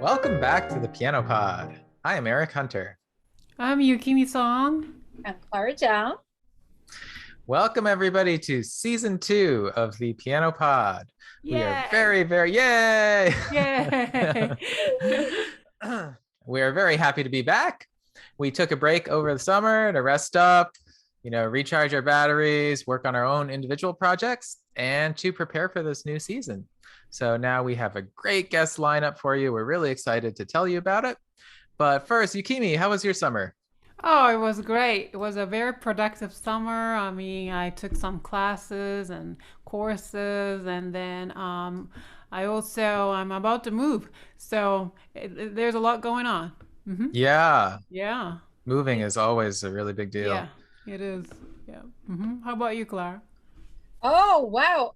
Welcome back to the Piano Pod. I am Eric Hunter. I'm Yukimi Song. I'm Clara Zhang. Welcome everybody to season 2 of the Piano Pod. We are Yay! very yay! Yay! We are very happy to be back. We took a break over the summer to rest up, recharge our batteries, work on our own individual projects, and to prepare for this new season. So now we have a great guest lineup for you. We're really excited to tell you about it. But first, Yukimi, how was your summer? Oh, it was great. It was a very productive summer. I mean, I took some classes and courses, and then I'm about to move. So there's a lot going on. hmm Yeah, Yeah. moving is always a really big deal. Yeah, it is. Yeah. How about you, Clara? Oh, wow.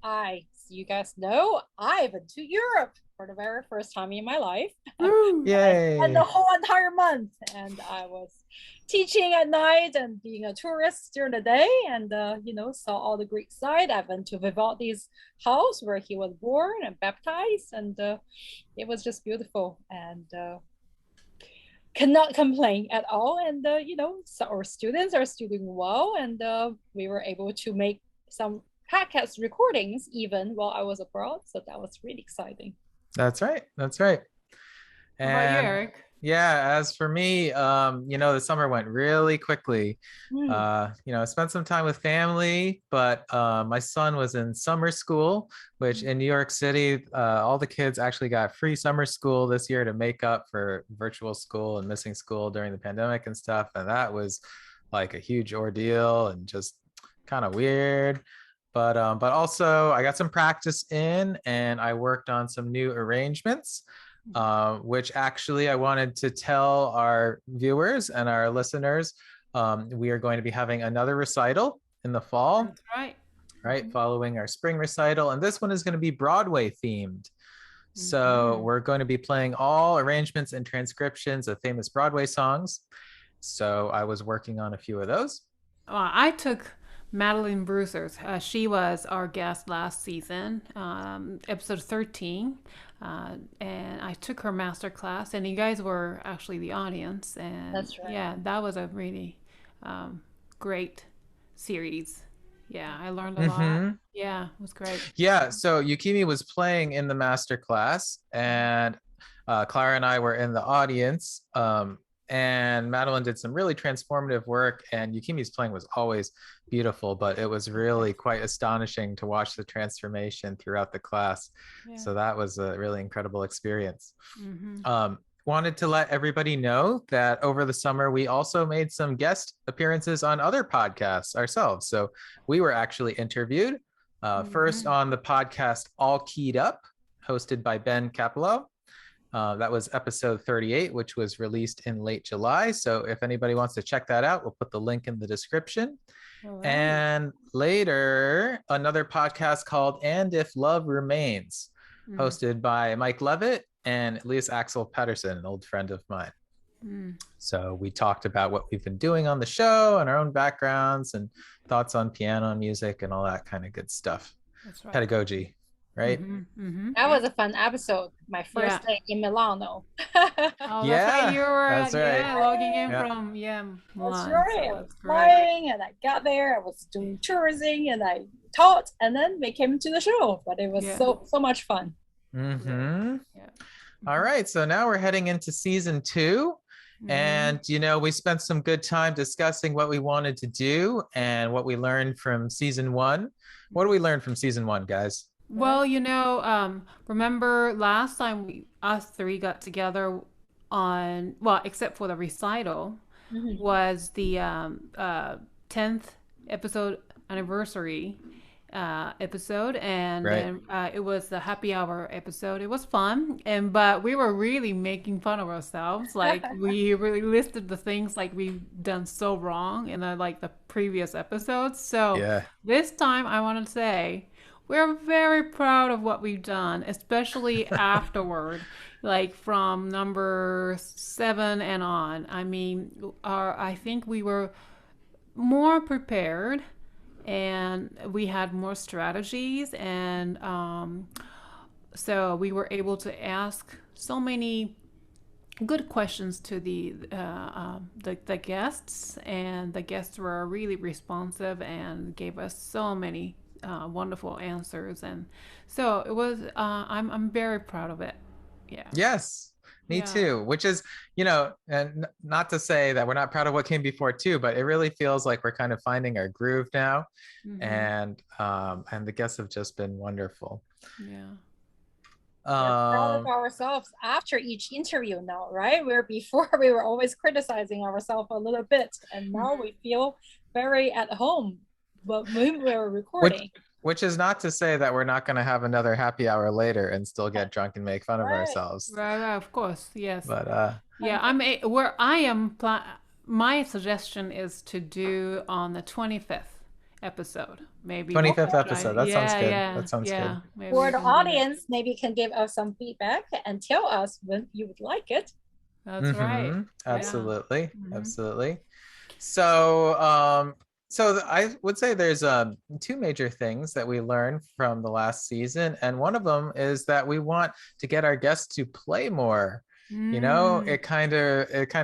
You guys know, I went to Europe for the very first time in my life. Woo! And I spent the Yay. whole entire month. And I was teaching at night and being a tourist during the day and, saw all the Greek side. I went to Vivaldi's house where he was born and baptized. And it was just beautiful. And cannot complain at all. And so our students are doing well, and we were able to make some podcast recordings even while I was abroad. So that was really exciting. That's right. That's right. How about you, And Eric? yeah, as for me, the summer went really quickly. Mm. I spent some time with family, but my son was in summer school, which in New York City, all the kids actually got free summer school this year to make up for virtual school and missing school during the pandemic and stuff. And that was like a huge ordeal and just kind of weird. But also I got some practice in and I worked on some new arrangements, which actually I wanted to tell our viewers and our listeners. We are going to be having another recital in the fall, That's right. right? Following our spring recital. And this one is going to be Broadway themed. So hmm we're going to be playing all arrangements and transcriptions of famous Broadway songs. So I was working on a few of those. I took Madeline Brucer's. She was our guest last season, episode 13. And I took her master class, and you guys were actually the audience. And That's right. yeah, that was a really great series. Yeah, I learned a lot. Mm-hmm. Yeah, it was great. Yeah, so Yukimi was playing in the master class, and Clara and I were in the audience. And Madeline did some really transformative work, and Yukimi's playing was always beautiful, but it was really quite astonishing to watch the transformation throughout the class. Yeah. So that was a really incredible experience. hmm Wanted to let everybody know that over the summer, we also made some guest appearances on other podcasts ourselves. So we were actually interviewed first hmm on the podcast All Keyed Up, hosted by Ben Capello. That was episode 38, which was released in late July. So if anybody wants to check that out, we'll put the link in the description. All right. And later, another podcast called And If Love Remains, hosted by Mike Levitt and Elias Axel Patterson, an old friend of mine. Mm-hmm. So we talked about what we've been doing on the show and our own backgrounds and thoughts on piano and music and all that kind of good stuff. That's right. Pedagogy, right? That Yeah. was a fun episode. My Yeah. first day in Milano. Oh, that's right. Yeah, You were, that's right. yeah, logging in Yeah. from, That's Milan. right. So I was that's great. flying and I got there. I was doing tourism and I taught, and then we came to the show. But it was Yeah. so much fun. Mm-hmm. Yeah. All right. So now we're heading into season 2. And, we spent some good time discussing what we wanted to do and what we learned from season 1. What do we learn from season 1, guys? Well, remember last time us three got together on, well, except for the recital, Mhm. was the 10th episode anniversary episode, and Right. then it was the happy hour episode. It was fun, but we were really making fun of ourselves. Like we really listed the things like we've done so wrong in the previous episodes. So Yeah. this time, I want to say we're very proud of what we've done, especially afterward, like from number 7 and on. I mean, I think we were more prepared and we had more strategies, and so we were able to ask so many good questions to the guests, and the guests were really responsive and gave us so many wonderful answers, and so it was. I'm very proud of it. Yeah. Yes, me Yeah. too. Which is, and not to say that we're not proud of what came before too, but it really feels like we're kind of finding our groove now, Mm-hmm. and the guests have just been wonderful. Yeah. We're proud of Um, ourselves after each interview now, right? Where before we were always criticizing ourselves a little bit, and now we feel very at home. But when we're which recording, which is not to say that we're not going to have another happy hour later and still get drunk and make fun of right? ourselves. Right, right, of course, yes. But Yeah, And where I am. My suggestion is to do on the 25th episode. Maybe we 25th can okay. try. episode. That sounds Yeah, good. yeah, That sounds good. yeah. Maybe For we the can do that. audience, maybe you can give us some feedback and tell us when you would like it. That's right. Mm-hmm. Yeah. Absolutely. Hmm. Absolutely. So, I would say there's two major things that we learned from the last season, and one of them is that we want to get our guests to play more. Mm. It kind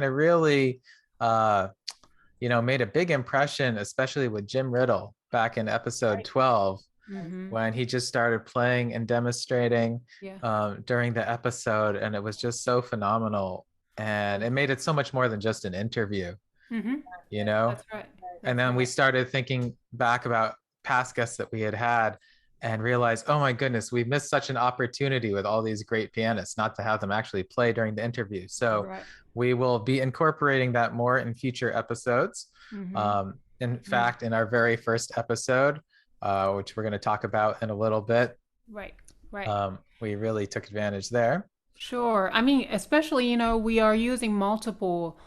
of really made a big impression, especially with Jim Riddle back in episode Right. 12 Mm-hmm. when he just started playing and demonstrating Yeah. during the episode, and it was just so phenomenal. And it made it so much more than just an interview, Mm-hmm. you know? That's right. And That's then we right. started thinking back about past guests that we had and realized, oh my goodness, we missed such an opportunity with all these great pianists not to have them actually play during the interview. So Right. we will be incorporating that more in future episodes. Mm-hmm. In fact, in our very first episode, which we're going to talk about in a little bit, Right. Right. we really took advantage there. Sure. I mean, especially, we are using multiple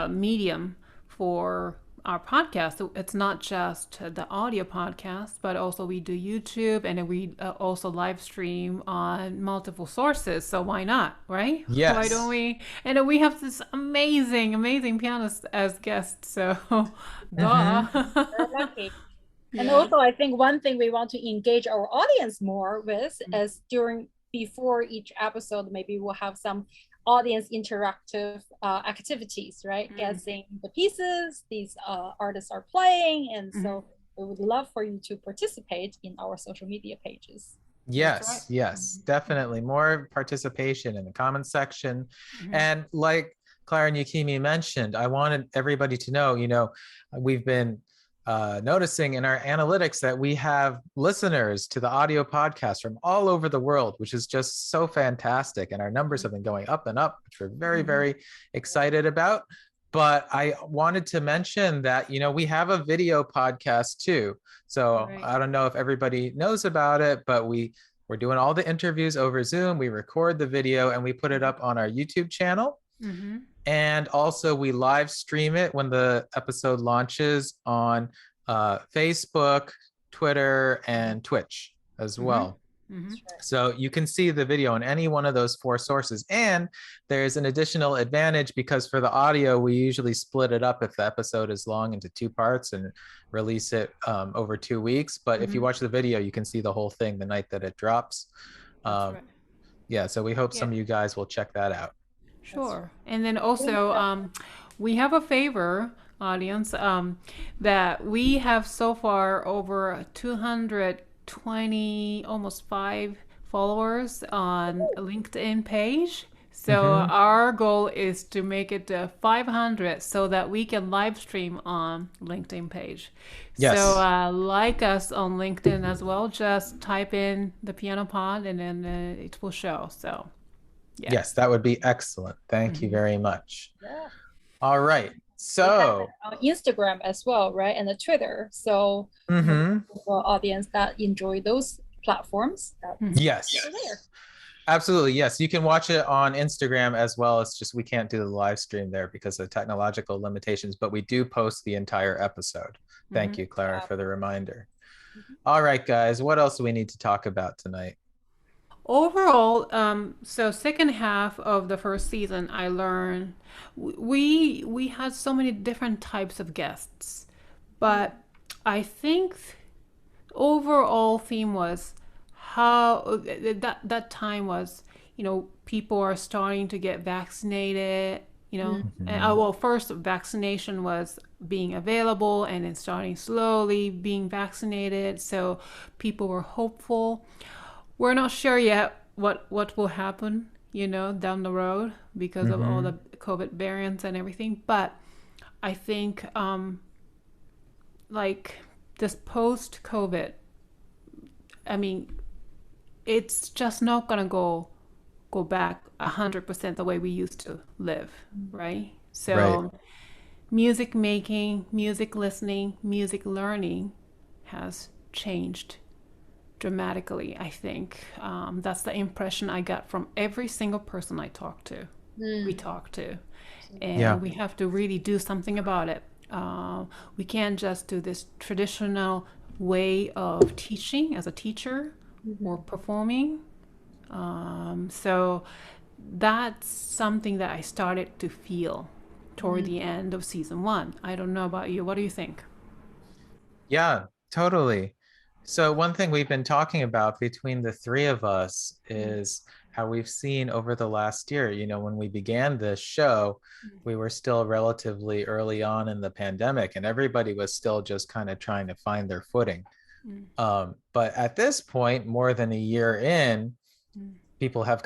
medium for our podcast. So it's not just the audio podcast, but also we do YouTube, and then we also live stream on multiple sources. So why not, right? Why don't Yes. we? And then we have this amazing, amazing pianist as guests. So, duh. Mm-hmm. We're lucky. And Yeah. also, I think one thing we want to engage our audience more with is before each episode, maybe we'll have some audience interactive activities, right? Guessing the pieces these artists are playing. And so we would love for you to participate in our social media pages. That's right. Yes, definitely. More participation in the comment section. Mm-hmm. And like Clara and Yukimi mentioned, I wanted everybody to know, we've been noticing in our analytics that we have listeners to the audio podcast from all over the world, which is just so fantastic. And our numbers have been going up and up, which we're very, very excited about. But I wanted to mention that, we have a video podcast too. So Right. I don't know if everybody knows about it, but we're doing all the interviews over Zoom. We record the video and we put it up on our YouTube channel. Mm-hmm. And also we live stream it when the episode launches on Facebook, Twitter, and Twitch as well. Mm-hmm. So you can see the video on any one of those four sources. And there's an additional advantage because for the audio, we usually split it up if the episode is long into two parts and release it over 2 weeks. But if you watch the video, you can see the whole thing the night that it drops. That's right. Yeah, so we hope some of you guys will check that out. Sure. And then also, we have a favor, audience, that we have so far over 220, almost 5 followers on a LinkedIn page. So our goal is to make it to 500 so that we can live stream on LinkedIn page. Yes. So like us on LinkedIn as well. Just type in the Piano Pod and then it will show. So. Yeah. Yes, that would be excellent. Thank you very much. Yeah. All right. So on Instagram as well, right? And the Twitter. So the audience that enjoy those platforms. Yes. Absolutely. Yes. You can watch it on Instagram as well. It's just we can't do the live stream there because of technological limitations, but we do post the entire episode. Thank you, Clara, for the reminder. All right, guys. What else do we need to talk about tonight? Overall, so second half of the first season, I learned we had so many different types of guests, but I think overall theme was how that time was people are starting to get vaccinated, And, Mhm. well, first vaccination was being available and then starting slowly being vaccinated. So people were hopeful. We're not sure yet what will happen, down the road because of all the Mhm. COVID variants and everything. But I think, like this post COVID, I mean, it's just not gonna go back 100% the way we used to live, right? Right. So music making, music listening, music learning has changed dramatically, I think. That's the impression I got from every single person we Mm. talked to. Yeah. And we have to really do something about it. We can't just do this traditional way of teaching as a teacher or Mhm. performing. So that's something that I started to feel toward Mm. the end of season one. I don't know about you. What do you think? Yeah, totally. So one thing we've been talking about between the three of us Mm, is how we've seen over the last year, when we began this show, we were still relatively early on in the pandemic and everybody was still just kind of trying to find their footing. mm, But at this point, more than a year in, mm. people have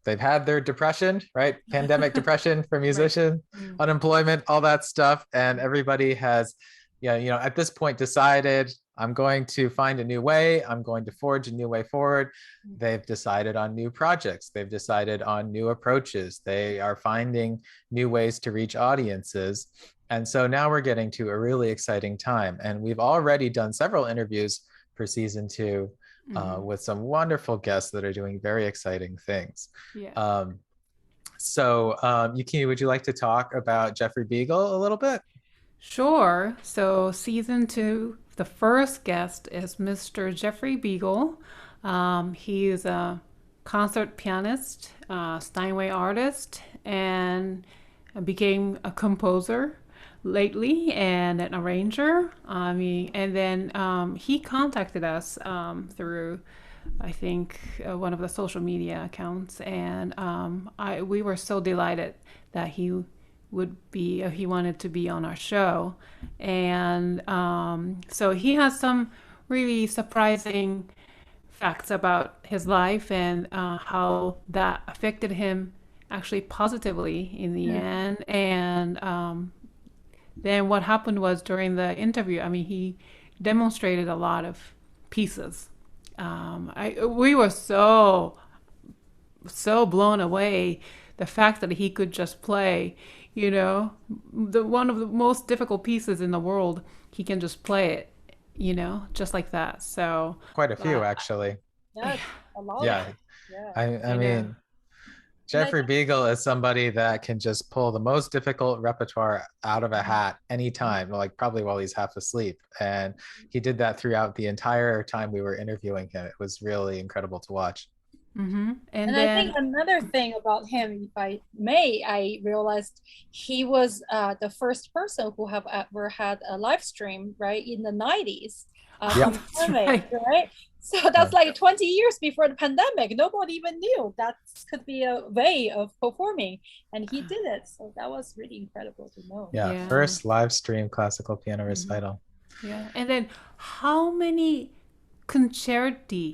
they've had their depression, right? Pandemic depression for Right. musicians, Mm, unemployment, all that stuff. And everybody has, yeah, at this point decided, I'm going to find a new way. I'm going to forge a new way forward. mm, They've decided on new projects. They've decided on new approaches. They are finding new ways to reach audiences. And so now we're getting to a really exciting time. And we've already done several interviews for season two mm. with some wonderful guests that are doing very exciting things. Yeah. Um, Yukimi, would you like to talk about Jeffrey Beagle a little bit? Sure. So, season two, the first guest is Mr. Jeffrey Beagle. He is a concert pianist, Steinway artist, and became a composer lately and an arranger. I mean, and then he contacted us through, I think, one of the social media accounts, and we were so delighted that he wanted to be on our show, and so he has some really surprising facts about his life and how that affected him actually positively in the Mm. end. And then what happened was during the interview, I mean, he demonstrated a lot of pieces. We were so blown away the fact that he could just play, the one of the most difficult pieces in the world. He can just play it, just like that. So Quite a few, that actually. Yes, a lot. Yeah, Yeah. I I know. mean, And I Jeffrey think Beagle is somebody that can just pull the most difficult repertoire out of a hat anytime, like probably while he's half asleep. And he did that throughout the entire time we were interviewing him. It was really incredible to watch. And And I think then another thing about him, if I may, I realized he was the first person who have ever had a live stream, right, in the 90s oh, Yep. from that's Hanwei, right. right? So Yeah. that's like 20 years before the pandemic. Nobody even knew that could be a way of performing. And he did it. So that was really incredible to know. Yeah. Yeah. First live stream classical piano Mhm. recital. Yeah. And then how many concerti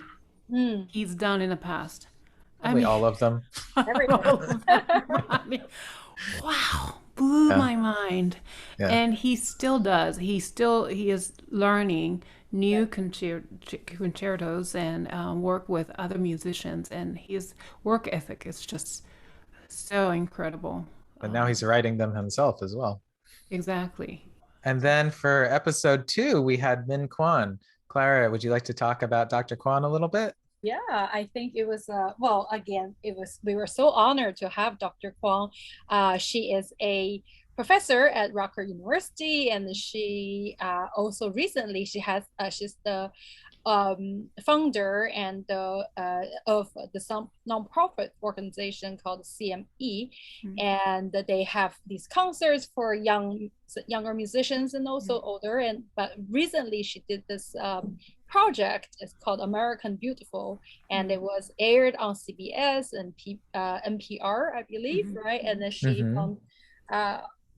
Mm, he's done in the past? I Probably mean, all of them. everything. all of them. I mean, wow, blew Yeah. my mind. Yeah. And he still does. He is learning Yeah. new concertos and work with other musicians. And his work ethic is just so incredible. But now he's writing them himself as well. Exactly. And then for episode two, we had Min Kwon. Clara, would you like to talk about Dr. Kwon a little bit? Yeah, I think it was well, again, it was we were so honored to have Dr. Kwong. She is a professor at Rocker University, and she also recently she's the founder and of the nonprofit organization called CME, and they have these concerts for younger musicians and also older. And but recently she did this project. It's called American Beautiful, and it was aired on CBS and NPR, I believe, right? And then she found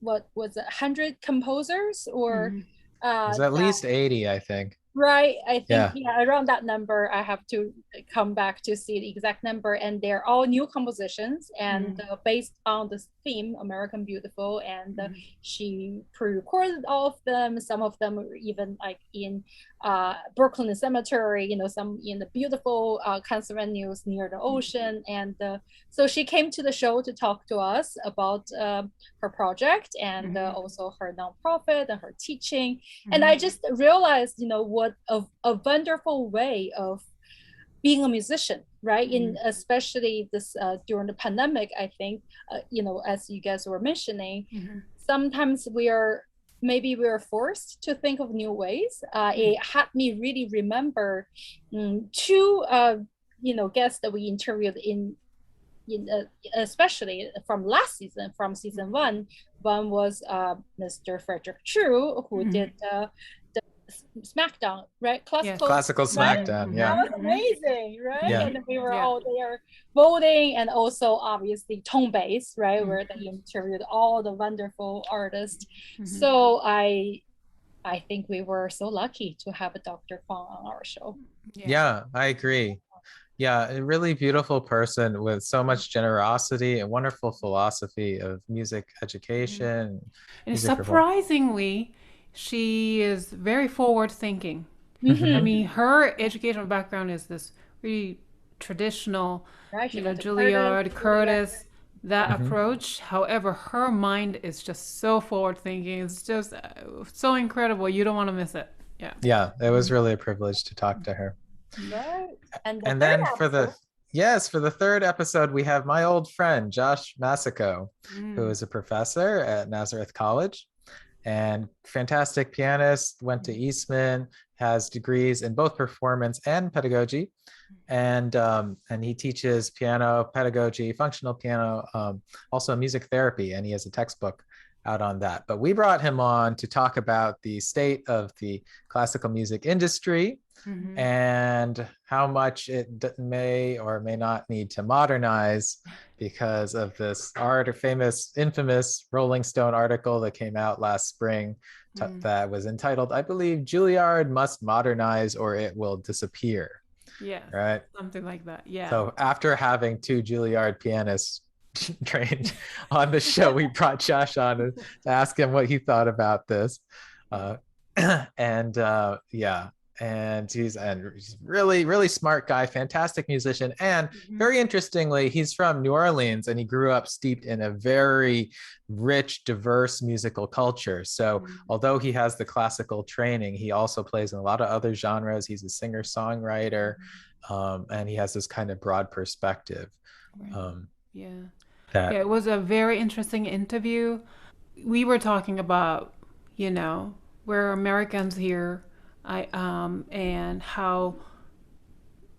what was it, 100 composers or It's at least 80, I think. right. I think, Yeah. around that number. I have to come back to see the exact number. And they're all new compositions and based on this theme, American Beautiful. And she pre-recorded all of them. Some of them were even like in Brooklyn Cemetery, some in the beautiful concert venues near the ocean. And so she came to the show to talk to us about her project and also her nonprofit and her teaching. And I just realized, what a wonderful way of being a musician, right? In especially this during the pandemic, I think, as you guys were mentioning, sometimes maybe we are forced to think of new ways. It had me really remember two, guests that we interviewed especially from last season, from season one. One was Mr. Frederick Chu, who did the SmackDown, right? Classical SmackDown, right? yeah. That was amazing, right? Yeah. And we were all there voting, and also obviously Tone Base, right? Where they interviewed all the wonderful artists. So I think we were so lucky to have a Dr. Kwon on our show. Yeah, I agree. Yeah, a really beautiful person with so much generosity and wonderful philosophy of music education. And surprisingly, she is very forward thinking. I mean, her educational background is this really traditional, Juilliard, Curtis, that approach. However, her mind is just so forward thinking. It's just so incredible. You don't want to miss it. Yeah, it was really a privilege to talk to her. Right. And then for the third episode, we have my old friend, Josh Massaro, who is a professor at Nazareth College and fantastic pianist, went to Eastman, has degrees in both performance and pedagogy. And he teaches piano, pedagogy, functional piano, also music therapy, and he has a textbook out on that. But we brought him on to talk about the state of the classical music industry and how much it may or may not need to modernize because of this infamous Rolling Stone article that came out last spring that was entitled, I believe, Juilliard Must Modernize or It Will Disappear. Yeah, right, something like that. Yeah. So after having two Juilliard pianists trained on the show, we brought Josh on to ask him what he thought about this. And he's really, really smart guy, fantastic musician. And very interestingly, he's from New Orleans and he grew up steeped in a very rich, diverse musical culture. So although he has the classical training, he also plays in a lot of other genres. He's a singer-songwriter, and he has this kind of broad perspective. It was a very interesting interview. We were talking about, we're Americans here, and how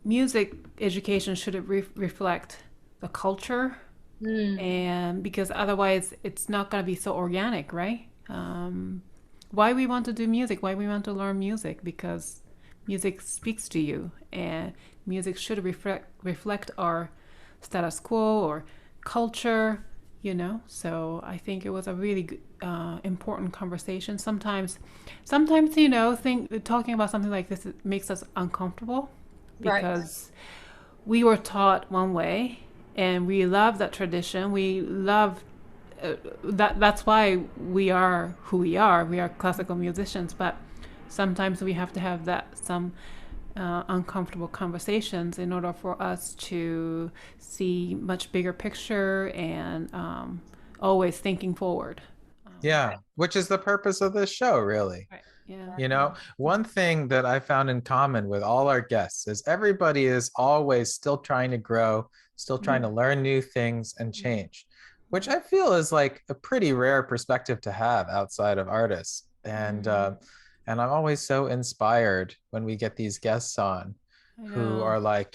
music education should reflect the culture, and because otherwise it's not going to be so organic, right? Why we want to do music, why we want to learn music, because music speaks to you, and music should reflect our status quo or culture, so I think it was a really good, important conversation. Sometimes talking about something like this makes us uncomfortable because we were taught one way and we love that tradition. We love that's why we are who we are. We are classical musicians, but sometimes we have to have some uncomfortable conversations in order for us to see much bigger picture and always thinking forward. Which is the purpose of this show, really. One thing that I found in common with all our guests is everybody is always still trying to grow, still trying to learn new things and change, which I feel is like a pretty rare perspective to have outside of artists. And And I'm always so inspired when we get these guests on I who know. are like,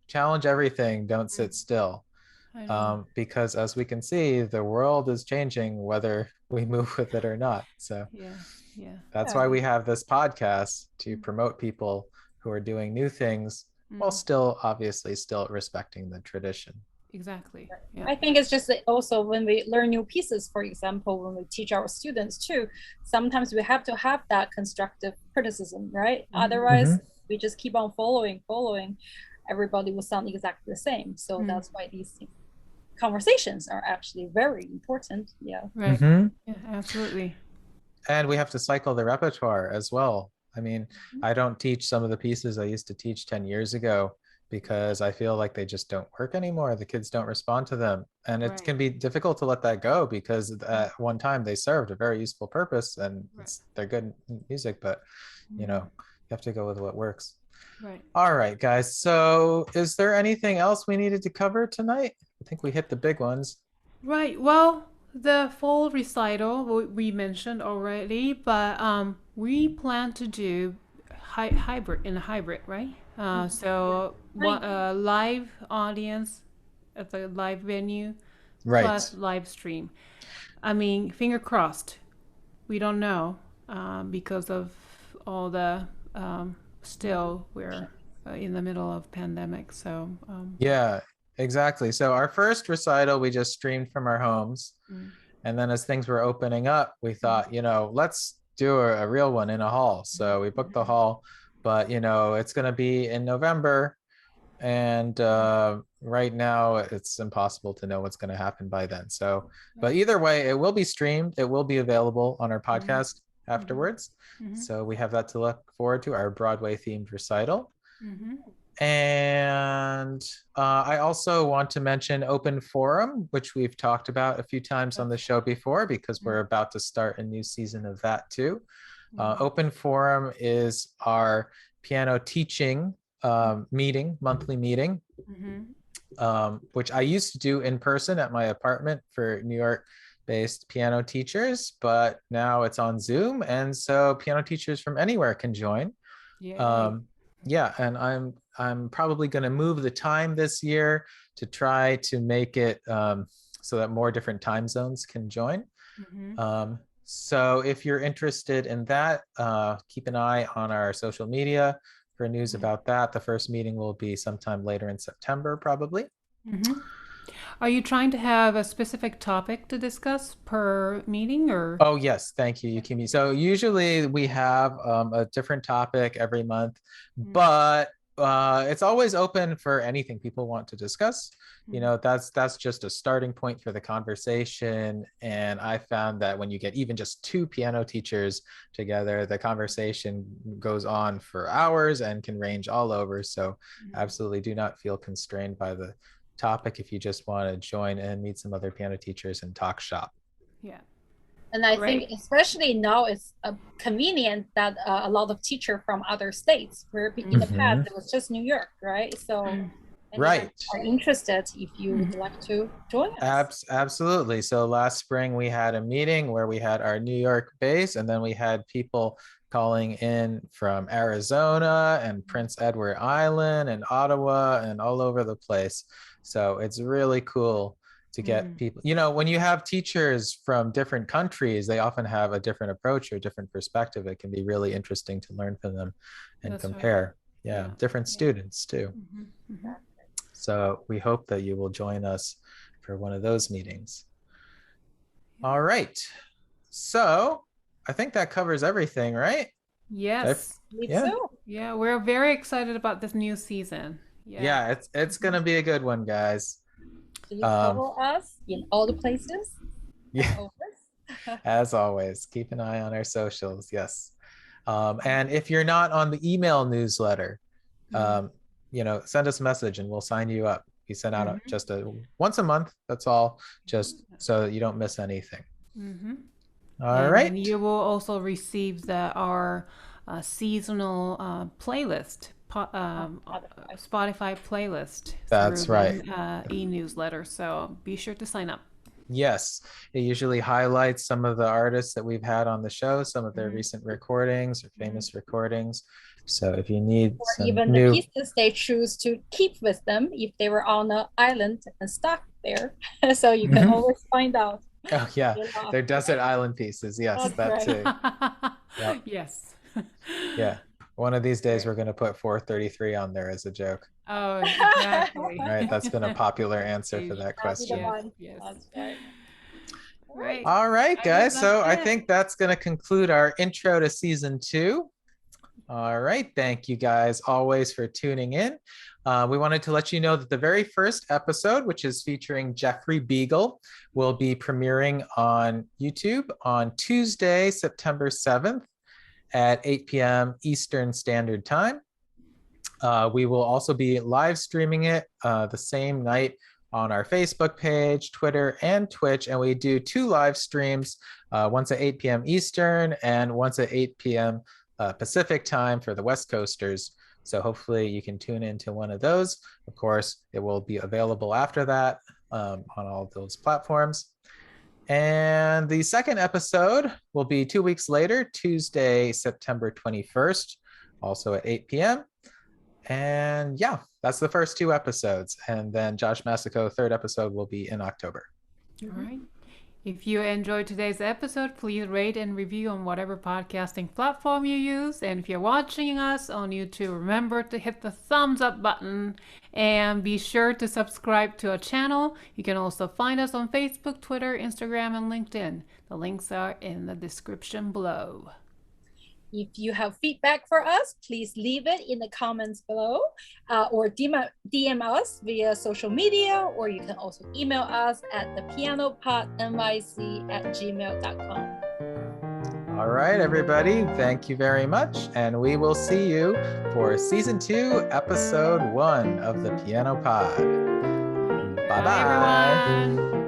challenge everything, don't Mm, sit still. I know. Because as we can see, the world is changing whether we move with it or not. So Yeah. Yeah. that's Yeah. why we have this podcast to Mm, promote people who are doing new things while mm, still obviously still respecting the tradition. exactly. Yeah. I think it's just that also when we learn new pieces, for example, when we teach our students too, sometimes we have to have that constructive criticism, right? Mm-hmm. Otherwise, Mm-hmm. we just keep on following, everybody will sound exactly the same. So Mm, that's why these conversations are actually very important. Yeah. right. Mm-hmm. Yeah, absolutely. And we have to cycle the repertoire as well. I mean, Mm-hmm. I don't teach some of the pieces I used to teach 10 years ago because I feel like they just don't work anymore. The kids don't respond to them. And it Right. can be difficult to let that go because Mm, at one time they served a very useful purpose and right. they're good music, but Mm, you have to go with what works. right. All right, guys. So is there anything else we needed to cover tonight? I think we hit the big ones. Right. Well, the full recital we mentioned already, but we plan to do hybrid in a hybrid, right? Yeah. So Right. what live audience at the live venue Right. plus live stream. I mean, finger crossed. We don't know because of all the still we're in the middle of pandemic. So Yeah, exactly. So our first recital, we just streamed from our homes. mm, And then as things were opening up, we mm, thought, let's do a real one in a hall. So we booked the mhm, hall, but it's going to be in November. And mm, right now, it's impossible to know what's going to happen by then. So, but right. either way, it will be streamed. It will be available on our Mhm, podcast mhm, afterwards. mhm, So we have that to look forward to, our Broadway themed recital. mhm. And I also want to mention Open Forum, which we've talked about a few times on the That's show before because mm, we're about to start a new season of that too. mhm, Open Forum is our piano teaching monthly meeting, mhm. which I used to do in person at my apartment for New York based piano teachers, but now it's on Zoom. And so piano teachers from anywhere can join. Yay. um, yeah, and I'm probably going to move the time this year to try to make it so that more different time zones can join. Mhm. So if you're interested in that, keep an eye on our social media for news Mhm. about that. The first meeting will be sometime later in September, probably. Mhm. Are you trying to have a specific topic to discuss per meeting or? Oh, yes. Thank you, Yukimi. So usually we have a different topic every month, Mm, but it's always open for anything people want to discuss. mm, That's just a starting point for the conversation. And I found that when you get even just two piano teachers together, the conversation goes on for hours and can range all over. So mm. absolutely do not feel constrained by the topic if you just want to join and meet some other piano teachers and talk shop. Yeah. And I think Great. especially now it's convenient that a lot of teachers from other states, where in the past Mhm. it was just New York, right? So Mm, anyone Right. are interested, if you would mhm. like to join us. Absolutely. So last spring we had a meeting where we had our New York base, and then we had people calling in from Arizona and Prince Edward Island and Ottawa and all over the place. So it's really cool to get Mm, people. When you have teachers from different countries, they often have a different approach or a different perspective. It can be really interesting to learn from them and that's right. compare. Yeah, Yeah. different Yeah. students too. Mhm, mhm. So we hope that you will join us for one of those meetings. Yeah. All right. So I think that covers everything, right? If, Yes. I believe yeah. so. Yeah, we're very excited about this new season. Yeah. Yeah, it's Mhm. gonna be a good one, guys. Please Um, follow us in all the places and yeah, always. as always, keep an eye on our socials. Yes. And if you're not on the email newsletter, Mm, um, send us a message and we'll sign you up. We send out mhm, just once a month. That's all, just so that you don't miss anything. mhm. All And then right. you will also receive our seasonal playlist, Otherwise. Spotify playlist through That's right. the e-newsletter. So be sure to sign up. Yes, it usually highlights some of the artists that we've had on the show, some of their Mhm. recent recordings or famous recordings. So if you need Or some even the new, pieces they choose to keep with them if they were on an island and stuck there. So you can Mhm. always find out. Oh yeah, You love, they're desert right? island pieces. Yes, That's that right. too. Yep. Yes. Yeah. One of these days Great. we're going to put 433 on there as a joke. Oh, exactly. Right? That's been a popular answer for Age. that That'll be the question. Yes, one. yes. That's right. All right. Right. All right, I guess guys. that's So I it. think that's going to conclude our intro to season 2. All right. Thank you guys always for tuning in. We wanted to let you know that the very first episode, which is featuring Jeffrey Beagle, will be premiering on YouTube on Tuesday, September 7th at 8 p.m. Eastern Standard Time. We will also be live streaming it the same night on our Facebook page, Twitter, and Twitch. And we do 2 live streams, once at 8 p.m. Eastern and once at 8 p.m. Pacific time for the West Coasters. So hopefully you can tune into one of those. Of course, it will be available after that on all those platforms. And the second episode will be 2 weeks later, Tuesday, September 21st, also at 8 p.m. And yeah, that's the first 2 episodes. And then Josh Massico, third episode will be in October. All right. If you enjoyed today's episode, please rate and review on whatever podcasting platform you use. And if you're watching us on YouTube, remember to hit the thumbs up button and be sure to subscribe to our channel. You can also find us on Facebook, Twitter, Instagram, and LinkedIn. The links are in the description below. If you have feedback for us, please leave it in the comments below or DM us via social media, or you can also email us at thepianopodnyc@gmail.com. All right, everybody. Thank you very much. And we will see you for season 2, episode 1 of the Piano Pod. Bye Bye, bye. everyone.